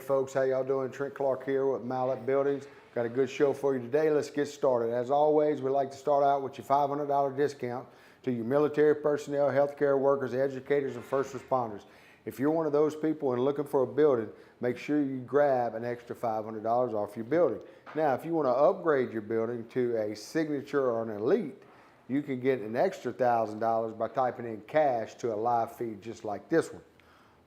folks, how y'all doing? Trent Clark here with Mallett Buildings. Got a good show for you today. Let's get started. As always, we like to start out with your $500 discount to your military personnel, healthcare workers, educators, and first responders. If you're one of those people and looking for a building, make sure you grab an extra $500 off your building. Now, if you want to upgrade your building to a signature or an elite, you can get an extra $1,000 by typing in cash to a live feed just like this one.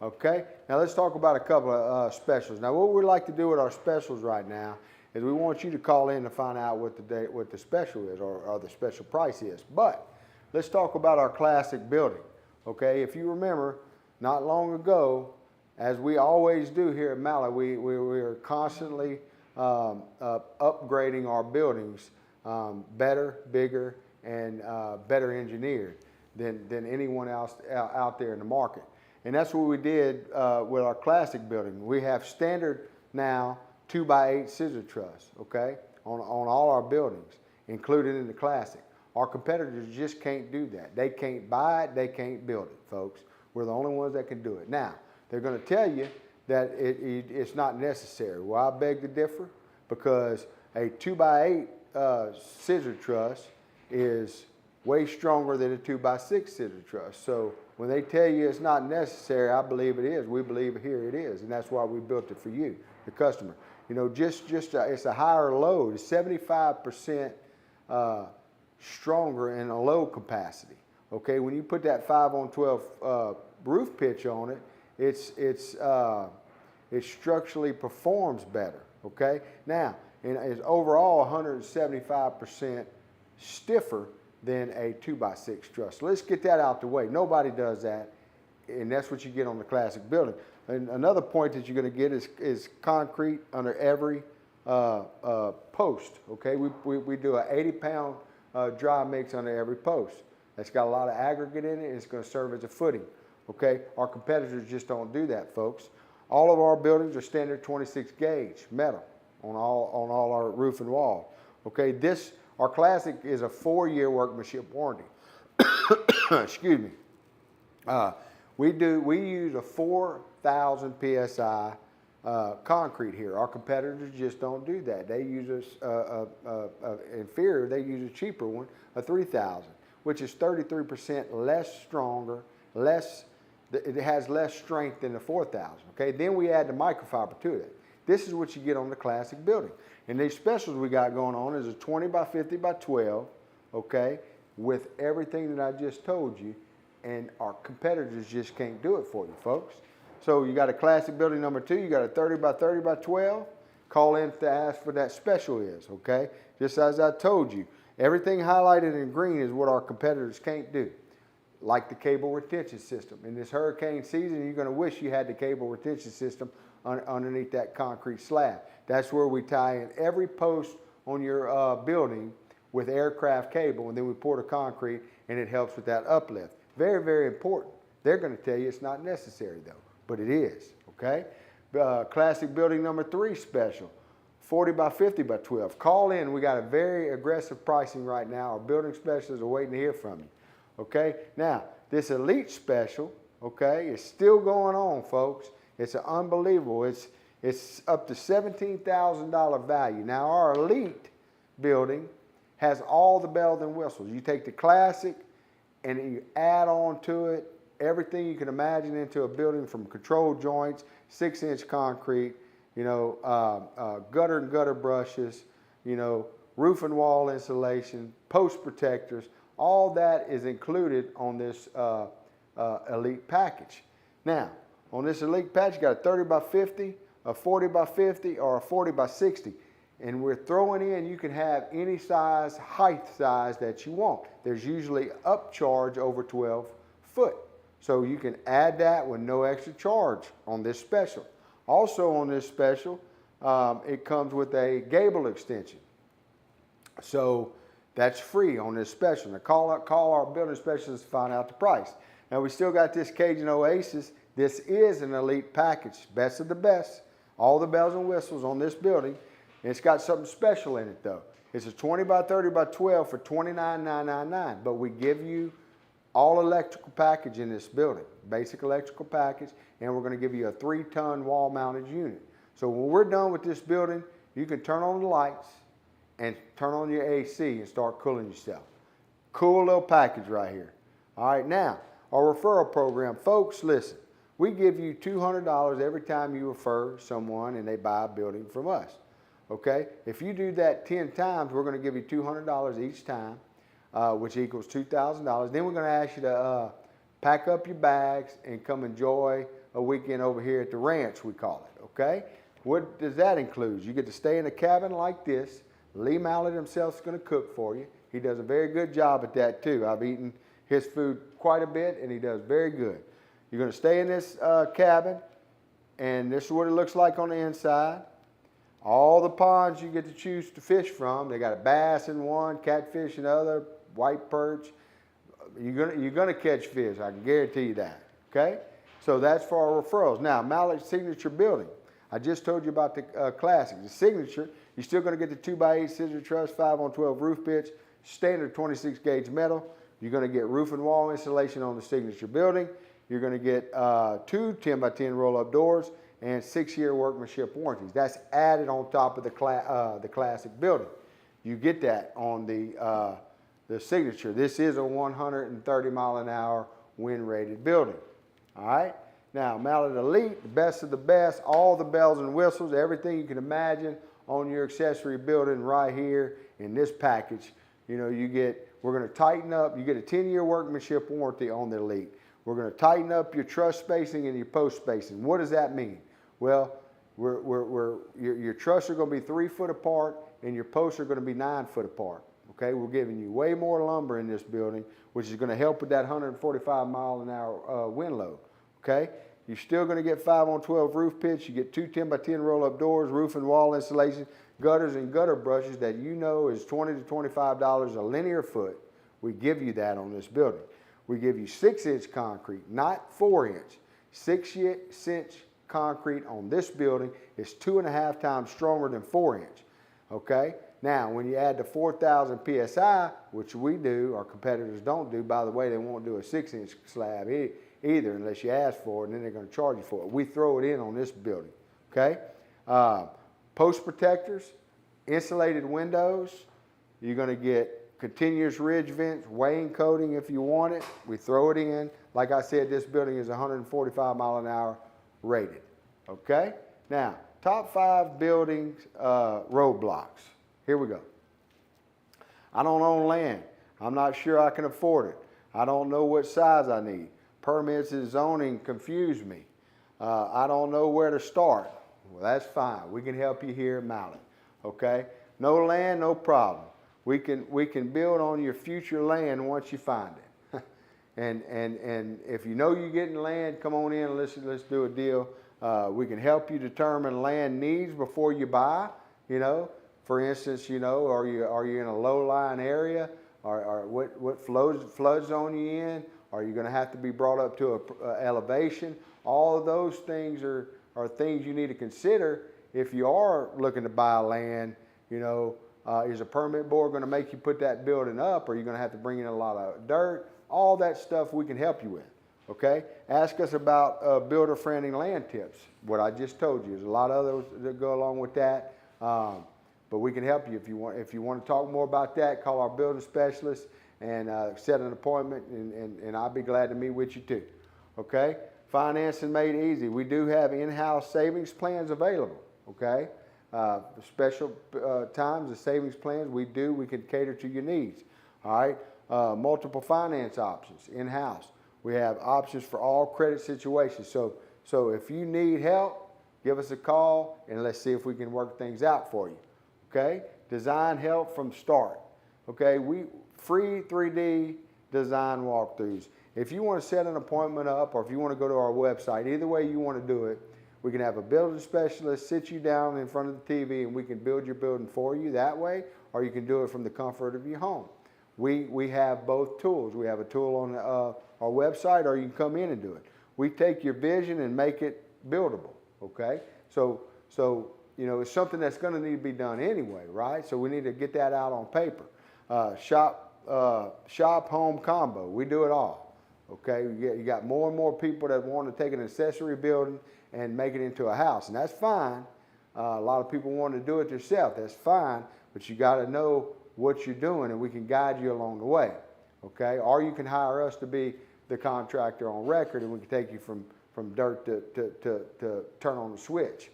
Okay, now let's talk about a couple of specials. Now, what we like to do with our specials right now is we want you to call in to find out what the special is or the special price is. But let's talk about our classic building. Okay, if you remember, not long ago, as we always do here at Mallett, we are constantly upgrading our buildings better, bigger, and better engineered than anyone else out there in the market. And that's what we did with our classic building. We have standard now 2x8 scissor truss, okay, on all our buildings, included in the classic. Our competitors just can't do that. They can't buy it, they can't build it, folks. We're the only ones that can do it. Now, they're going to tell you that it's not necessary. Well, I beg to differ, because a 2x8 scissor truss is way stronger than a 2x6 scissor truss. So when they tell you it's not necessary, I believe it is. We believe here it is, and that's why we built it for you, the customer. You know, it's a higher load. It's 75% stronger in a load capacity. Okay, when you put that 5-on-12 roof pitch on it, it structurally performs better. Okay, now it's overall 175% stiffer than a 2x6 truss. Let's get that out the way. Nobody does that, and that's what you get on the classic building. And another point that you're going to get is concrete under every post. Okay, we do an 80-pound dry mix under every post. That's got a lot of aggregate in it, and it's going to serve as a footing. Okay, our competitors just don't do that, folks. All of our buildings are standard 26 gauge metal on all our roof and wall. Okay, our classic is a 4-year workmanship warranty. Excuse me. We use a 4,000 PSI concrete here. Our competitors just don't do that. They use inferior. They use a cheaper one, a 3,000, which is 33% less stronger, it has less strength than the 4,000. Okay, then we add the microfiber to it. This is what you get on the classic building. And these specials we got going on is a 20x50x12, okay, with everything that I just told you, and our competitors just can't do it for you, folks. So you got a classic building number 2, you got a 30x30x12, call in to ask for that special is, okay? Just as I told you, everything highlighted in green is what our competitors can't do, like the cable retention system. In this hurricane season, you're gonna wish you had the cable retention system underneath that concrete slab. That's where we tie in every post on your building with aircraft cable, and then we pour the concrete, and it helps with that uplift. Very, very important. They're going to tell you it's not necessary though, but it is, okay? Classic building number 3 special, 40x50x12. Call in. We got a very aggressive pricing right now. Our building specialists are waiting to hear from you, okay? Now, this elite special, okay, is still going on, folks. It's unbelievable. It's up to $17,000 value. Now, our elite building has all the bells and whistles. You take the classic and you add on to it everything you can imagine into a building, from control joints, 6-inch concrete, you know, gutter and gutter brushes, you know, roof and wall insulation, post protectors. All that is included on this elite package. Now, on this elite package, you got a 30x50, a 40x50, or a 40x60. And we're throwing in, you can have any size, height size that you want. There's usually upcharge over 12 foot. So you can add that with no extra charge on this special. Also on this special, it comes with a gable extension. So that's free on this special. Now call our building specialist to find out the price. Now we still got this Cajun Oasis. This is an elite package, best of the best. All the bells and whistles on this building. And it's got something special in it though. It's a 20x30x12 for $29,999, but we give you all electrical package in this building, basic electrical package, and we're going to give you a 3-ton wall mounted unit. So when we're done with this building, you can turn on the lights and turn on your AC and start cooling yourself. Cool little package right here. All right, now, our referral program. Folks, listen, we give you $200 every time you refer someone and they buy a building from us. Okay? If you do that 10 times, we're going to give you $200 each time, which equals $2,000. Then we're going to ask you to pack up your bags and come enjoy a weekend over here at the ranch, we call it. Okay? What does that include? You get to stay in a cabin like this. Lee Mallett himself is going to cook for you. He does a very good job at that too. I've eaten his food quite a bit and he does very good. You're going to stay in this cabin, and this is what it looks like on the inside. All the ponds you get to choose to fish from. They got a bass in one, catfish in other, white perch. You're gonna catch fish. I can guarantee you that. Okay, so that's for our referrals. Now, Mallett's signature building. I just told you about the classic. The signature. You're still gonna get the 2x8 scissor truss 5-on-12 roof pitch, standard 26 gauge metal. You're gonna get roof and wall insulation on the signature building. You're gonna get 2 10x10 roll-up doors and 6-year workmanship warranties. That's added on top of the classic building. You get that on the signature. This is a 130-mile-an-hour wind-rated building. All right. Now, Mallett Elite, the best of the best, all the bells and whistles, everything you can imagine on your accessory building right here in this package. You know, we're going to tighten up. You get a 10-year workmanship warranty on the Elite. We're going to tighten up your truss spacing and your post spacing. What does that mean? Well, your trusses are going to be 3 foot apart and your posts are going to be 9 foot apart. Okay, we're giving you way more lumber in this building, which is going to help with that 145-mile-an-hour wind load. Okay, you're still going to get 5-on-12 roof pitch. You get 2 10x10 roll-up doors, roof and wall insulation, gutters and gutter brushes that you know is $20 to $25 a linear foot. We give you that on this building. We give you 6-inch concrete, not 4-inch. 6-inch concrete on this building is 2.5 times stronger than 4-inch. Okay? Now, when you add the 4,000 PSI, which we do, our competitors don't do, by the way, they won't do a 6-inch slab either unless you ask for it, and then they're going to charge you for it. We throw it in on this building. Okay? Post protectors, insulated windows. You're going to get continuous ridge vents, weighing coating if you want it. We throw it in. Like I said, this building is 145-mile-an-hour rated. Okay? Now, top 5 buildings roadblocks. Here we go. I don't own land. I'm not sure I can afford it. I don't know what size I need. Permits and zoning confuse me. I don't know where to start. Well, that's fine. We can help you here at Mallett. Okay? No land, no problem. We can build on your future land once you find it. and if you know you're getting land, come on in. Let's do a deal. We can help you determine land needs before you buy. You know, for instance, you know, are you in a low-lying area? Or what flood zone you in? Are you going to have to be brought up to a elevation? All of those things are things you need to consider if you are looking to buy land. You know, is a permit board going to make you put that building up? Or are you going to have to bring in a lot of dirt? All that stuff we can help you with. Okay? Ask us about builder-friendly land tips. What I just told you. There's a lot of others that go along with that. But we can help you if you want. If you want to talk more about that, call our building specialist and set an appointment, and I'll be glad to meet with you too. Okay? Financing made easy. We do have in-house savings plans available. Okay? Special times, the savings plans we can cater to your needs. All right? Multiple finance options in-house. We have options for all credit situations. So if you need help, give us a call and let's see if we can work things out for you. Okay? Design help from start. Okay? Free 3D design walkthroughs. If you want to set an appointment up or if you want to go to our website, either way you want to do it, we can have a building specialist sit you down in front of the TV and we can build your building for you that way, or you can do it from the comfort of your home. We have both tools. We have a tool on our website, or you can come in and do it. We take your vision and make it buildable. Okay? So you know, it's something that's going to need to be done anyway, right? So we need to get that out on paper. Shop home combo. We do it all. Okay? You got more and more people that want to take an accessory building and make it into a house, and that's fine. A lot of people want to do it themselves. That's fine, but you got to know what you're doing, and we can guide you along the way. Okay? Or you can hire us to be the contractor on record, and we can take you from dirt to turn on the switch.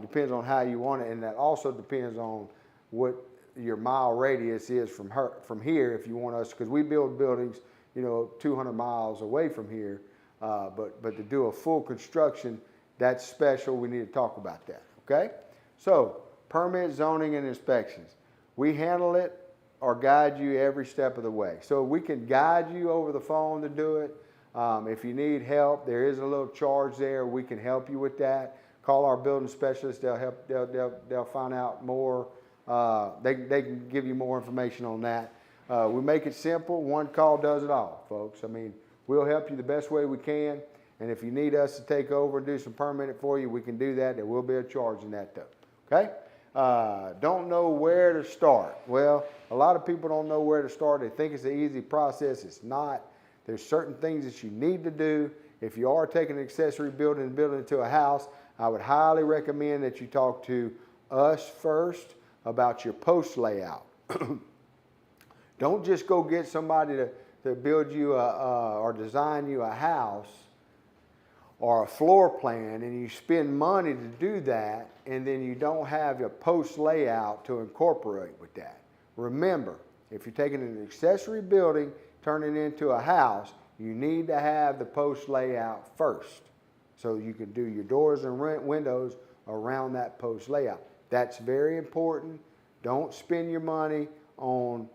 Depends on how you want it, and that also depends on what your mile radius is from here. If you want us, because we build buildings, 200 miles away from here, but to do a full construction, that's special. We need to talk about that. Okay, so permit, zoning, and inspections. We handle it or guide you every step of the way. So we can guide you over the phone to do it. If you need help, there is a little charge there. We can help you with that. Call our building specialist. They'll help. They'll find out more. They can give you more information on that. We make it simple. One call does it all, folks. I mean, we'll help you the best way we can. And if you need us to take over and do some permitting for you, we can do that. There will be a charge in that, though. Okay? Don't know where to start. Well, a lot of people don't know where to start. They think it's an easy process. It's not. There's certain things that you need to do. If you are taking an accessory building and building it to a house, I would highly recommend that you talk to us first about your post layout. Don't just go get somebody to build you or design you a house or a floor plan, and you spend money to do that, and then you don't have your post layout to incorporate with that. Remember, if you're taking an accessory building, turning it into a house, you need to have the post layout first, so you can do your doors and windows around that post layout. That's very important. Don't spend your money on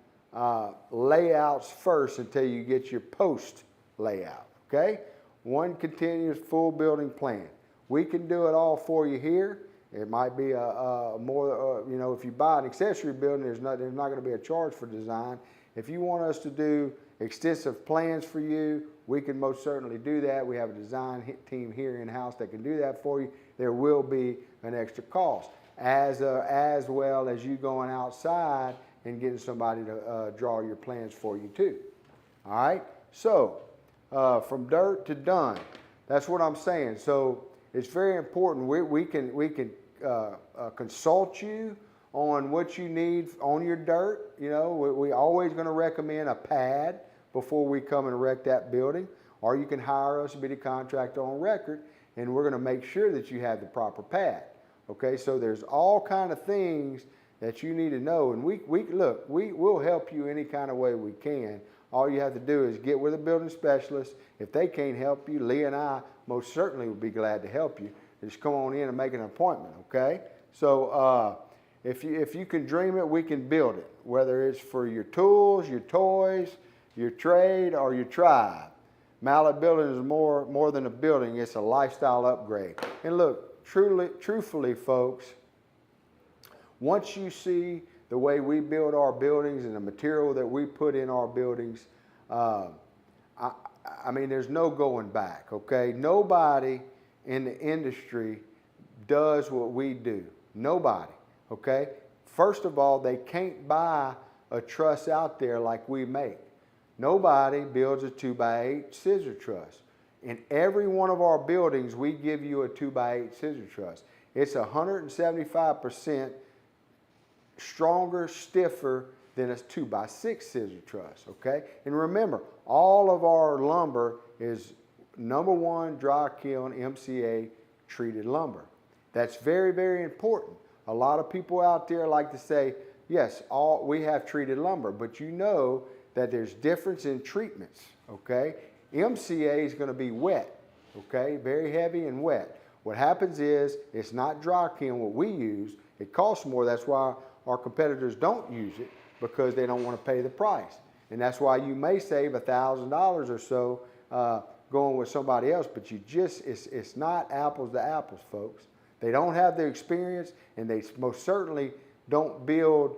layouts first until you get your post layout, okay? One continuous full building plan. We can do it all for you here. It might be more, if you buy an accessory building, there's not going to be a charge for design. If you want us to do extensive plans for you, we can most certainly do that. We have a design team here in-house that can do that for you. There will be an extra cost, as well as you going outside and getting somebody to draw your plans for you too. All right? So, from dirt to done. That's what I'm saying. So it's very important. We can consult you on what you need on your dirt. We always going to recommend a pad before we come and erect that building. Or you can hire us to be the contractor on record, and we're going to make sure that you have the proper pad. Okay, so there's all kind of things that you need to know, and we'll help you any kind of way we can. All you have to do is get with a building specialist. If they can't help you, Lee and I most certainly would be glad to help you. Just come on in and make an appointment, okay? So if you can dream it, we can build it, whether it's for your tools, your toys, your trade, or your tribe. Mallett Building is more than a building. It's a lifestyle upgrade. And look, truthfully, folks, once you see the way we build our buildings and the material that we put in our buildings, I mean, there's no going back, okay? Nobody in the industry does what we do. Nobody, okay? First of all, they can't buy a truss out there like we make. Nobody builds a 2x8 scissor truss. In every one of our buildings, we give you a 2x8 scissor truss. It's 175% stronger, stiffer than a 2x6 scissor truss, okay? And remember, all of our lumber is #1 dry kiln MCA treated lumber. That's very, very important. A lot of people out there like to say, yes, we have treated lumber, but you know that there's difference in treatments, okay? MCA is going to be wet, okay? Very heavy and wet. What happens is it's not dry kiln what we use. It costs more. That's why our competitors don't use it, because they don't want to pay the price. And that's why you may save $1,000 or so going with somebody else, but it's not apples to apples, folks. They don't have the experience, and they most certainly don't build,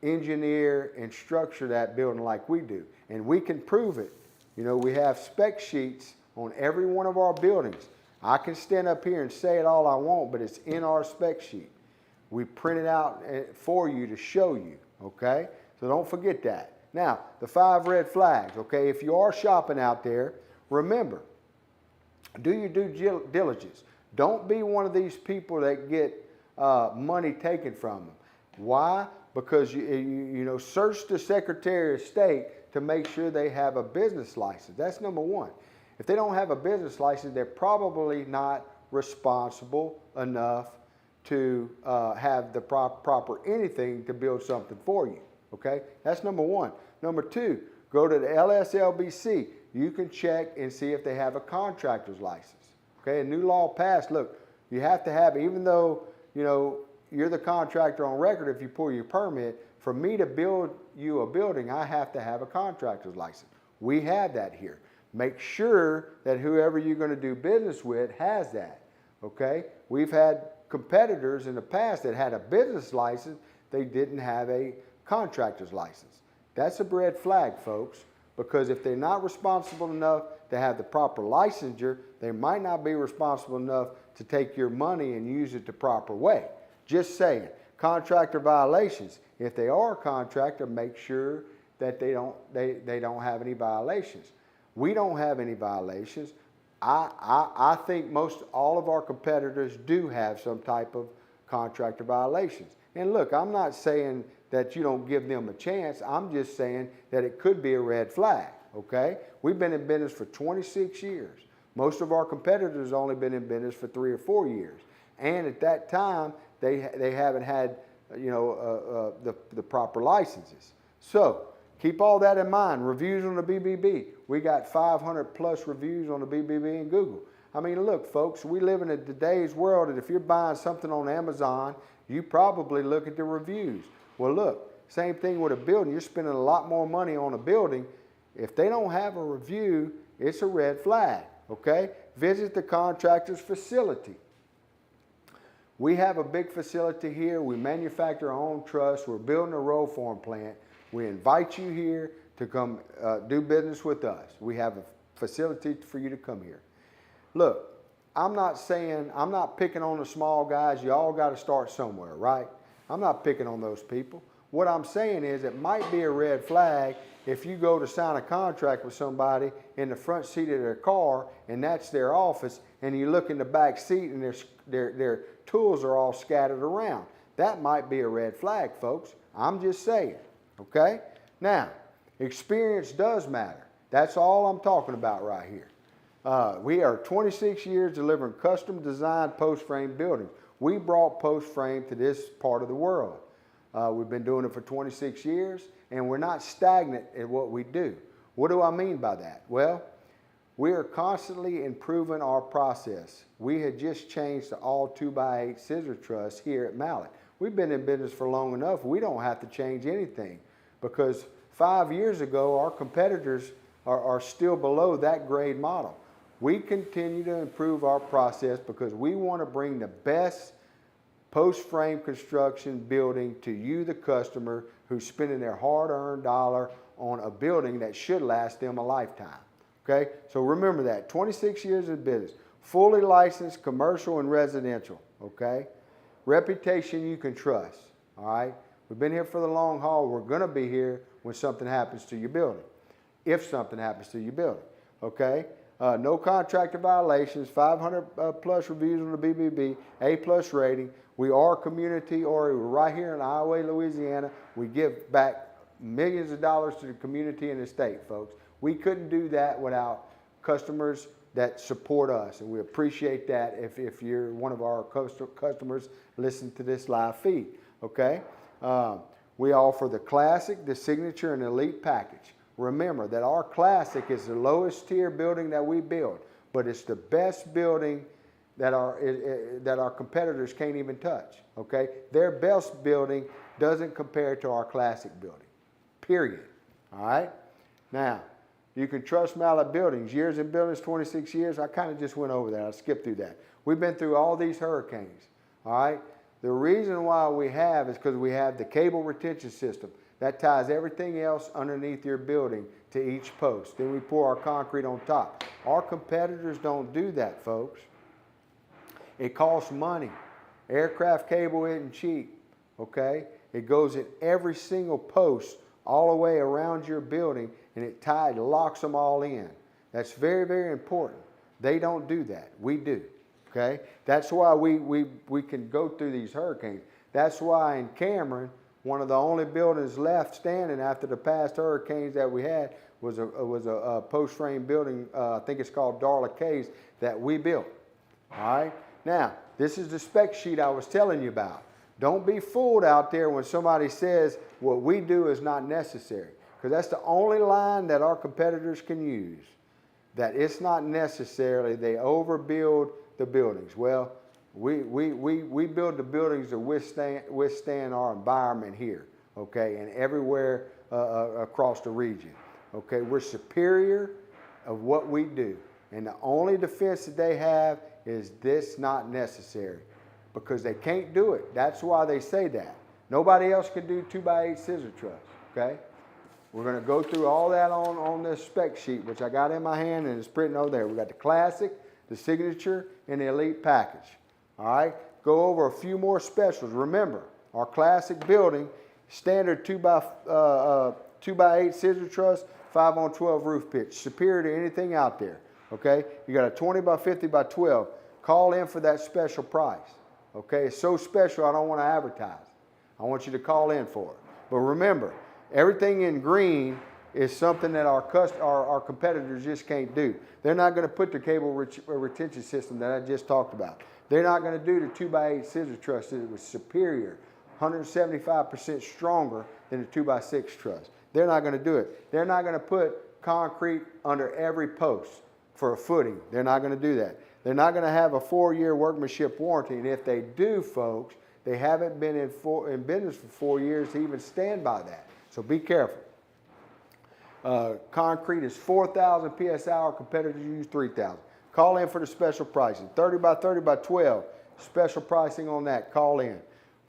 engineer, and structure that building like we do. And we can prove it. We have spec sheets on every one of our buildings. I can stand up here and say it all I want, but it's in our spec sheet. We print it out for you to show you, okay? So don't forget that. Now, the 5 red flags, okay? If you are shopping out there, remember, do your due diligence. Don't be one of these people that get money taken from them. Why? Because you know, search the Secretary of State to make sure they have a business license. That's number one. If they don't have a business license, they're probably not responsible enough to have the proper anything to build something for you. Okay, that's number one. Number two, go to the LSLBC. You can check and see if they have a contractor's license. Okay, a new law passed. Look, you have to have, even though you know you're the contractor on record, if you pull your permit, for me to build you a building, I have to have a contractor's license. We have that here. Make sure that whoever you're going to do business with has that. Okay, we've had competitors in the past that had a business license, they didn't have a contractor's license. That's a red flag, folks, because if they're not responsible enough to have the proper licensure, they might not be responsible enough to take your money and use it the proper way. Just saying. Contractor violations. If they are a contractor, make sure that they don't have any violations. We don't have any violations. I think most all of our competitors do have some type of contractor violations. And look, I'm not saying that you don't give them a chance. I'm just saying that it could be a red flag, okay? We've been in business for 26 years. Most of our competitors only been in business for 3 or 4 years. And at that time, they haven't had, you know, the proper licenses. So keep all that in mind. Reviews on the BBB. We got 500 plus reviews on the BBB and Google. I mean, look, folks, we live in today's world, and if you're buying something on Amazon, you probably look at the reviews. Well, look, same thing with a building. You're spending a lot more money on a building. If they don't have a review, it's a red flag, okay? Visit the contractor's facility. We have a big facility here. We manufacture our own truss. We're building a roll form plant. We invite you here to come do business with us. We have a facility for you to come here. Look, I'm not picking on the small guys. You all got to start somewhere, right? I'm not picking on those people. What I'm saying is it might be a red flag if you go to sign a contract with somebody in the front seat of their car and that's their office, and you look in the back seat and their tools are all scattered around. That might be a red flag, folks. I'm just saying, okay? Now, experience does matter. That's all I'm talking about right here. We are 26 years delivering custom designed post frame buildings. We brought post frame to this part of the world. We've been doing it for 26 years, and we're not stagnant at what we do. What do I mean by that? Well, we are constantly improving our process. We had just changed to all 2x8 scissor truss here at Mallett. We've been in business for long enough. We don't have to change anything, because 5 years ago, our competitors are still below that grade model. We continue to improve our process because we want to bring the best post-frame construction building to you, the customer, who's spending their hard-earned dollar on a building that should last them a lifetime. Okay? So remember that. 26 years of business. Fully licensed, commercial and residential. Okay? Reputation you can trust. All right? We've been here for the long haul. We're going to be here when something happens to your building. If something happens to your building. Okay? No contractor violations, 500 plus reviews on the BBB, A+ rating. We are community oriented. We're right here in Iowa, Louisiana. We give back millions of dollars to the community and the state, folks. We couldn't do that without customers that support us, and we appreciate that if you're one of our customers listening to this live feed, okay? We offer the Classic, the Signature, and Elite package. Remember that our Classic is the lowest tier building that we build, but it's the best building that our competitors can't even touch, okay? Their best building doesn't compare to our Classic building, period, all right? Now, you can trust Mallett Buildings. Years in business, 26 years. I kind of just went over that. I skipped through that. We've been through all these hurricanes, all right? The reason why we have is because we have the cable retention system. That ties everything else underneath your building to each post. Then we pour our concrete on top. Our competitors don't do that, folks. It costs money. Aircraft cable isn't cheap, okay? It goes in every single post all the way around your building, and it locks them all in. That's very, very important. They don't do that. We do, okay? That's why we can go through these hurricanes. That's why in Cameron, one of the only buildings left standing after the past hurricanes that we had was a post-frame building, I think it's called Darla Caves, that we built, all right? Now, this is the spec sheet I was telling you about. Don't be fooled out there when somebody says what we do is not necessary, because that's the only line that our competitors can use, that it's not necessarily, they overbuild the buildings. Well, we build the buildings to withstand our environment here, okay, and everywhere across the region, okay? We're superior of what we do, and the only defense that they have is this not necessary, because they can't do it. That's why they say that. Nobody else can do 2x8 scissor truss, okay? We're going to go through all that on this spec sheet, which I got in my hand and it's printed over there. We got the classic, the signature, and the elite package. All right? Go over a few more specials. Remember, our classic building, standard 2x8 scissor truss, 5-on-12 roof pitch, superior to anything out there. Okay? You got a 20x50x12. Call in for that special price. Okay? It's so special I don't want to advertise. I want you to call in for it. But remember, everything in green is something that our competitors just can't do. They're not going to put the cable retention system that I just talked about. They're not going to do the 2x8 scissor truss that was superior, 175% stronger than the 2x6 truss. They're not going to do it. They're not going to put concrete under every post for a footing. They're not going to do that. They're not going to have a 4-year workmanship warranty. And if they do, folks, they haven't been in business for 4 years to even stand by that. So be careful. Concrete is 4,000 PSI. Our competitors use 3,000. Call in for the special pricing. 30x30x12, special pricing on that. Call in.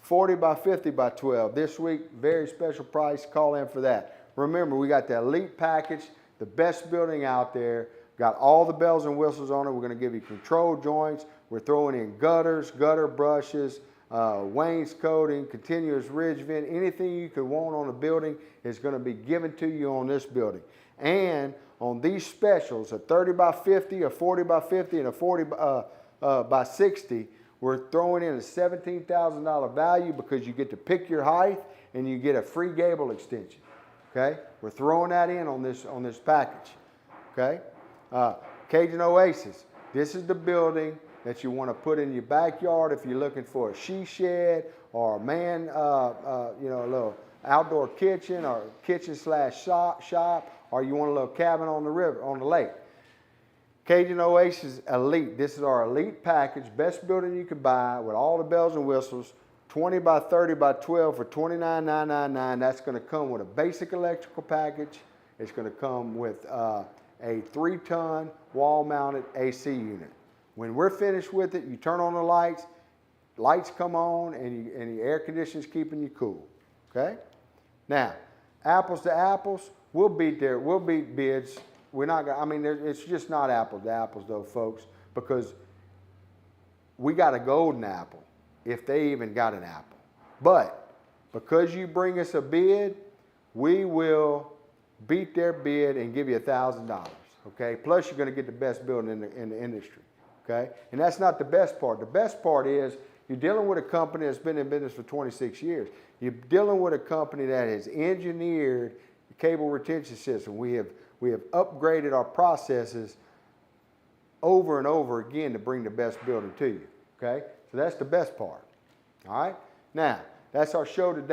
40x50x12. This week, very special price. Call in for that. Remember, we got the elite package, the best building out there. Got all the bells and whistles on it. We're going to give you control joints. We're throwing in gutters, gutter brushes, wainscoting, continuous ridge vent. Anything you could want on a building is going to be given to you on this building. And on these specials, a 30x50, a 40x50, and a 40x60, we're throwing in a $17,000 value because you get to pick your height and you get a free gable extension. Okay, we're throwing that in on this package. Okay, Cajun Oasis. This is the building that you want to put in your backyard if you're looking for a she shed or a man, a little outdoor kitchen or kitchen/shop, or you want a little cabin on the river, on the lake. Cajun Oasis Elite. This is our elite package, best building you could buy with all the bells and whistles. 20x30x12 for $29,999. That's going to come with a basic electrical package. It's going to come with a 3-ton wall-mounted AC unit. When we're finished with it, you turn on the lights come on, and the air conditioning's keeping you cool. Okay? Now, apples to apples, we'll beat bids. We're not gonna, I mean, it's just not apples to apples though, folks, because we got a golden apple, if they even got an apple. But because you bring us a bid, we will beat their bid and give you $1,000. Okay? Plus, you're going to get the best building in the industry. Okay? And that's not the best part. The best part is you're dealing with a company that's been in business for 26 years. You're dealing with a company that has engineered the cable retention system. We have upgraded our processes over and over again to bring the best building to you. Okay? So that's the best part. All right? Now, that's our show today.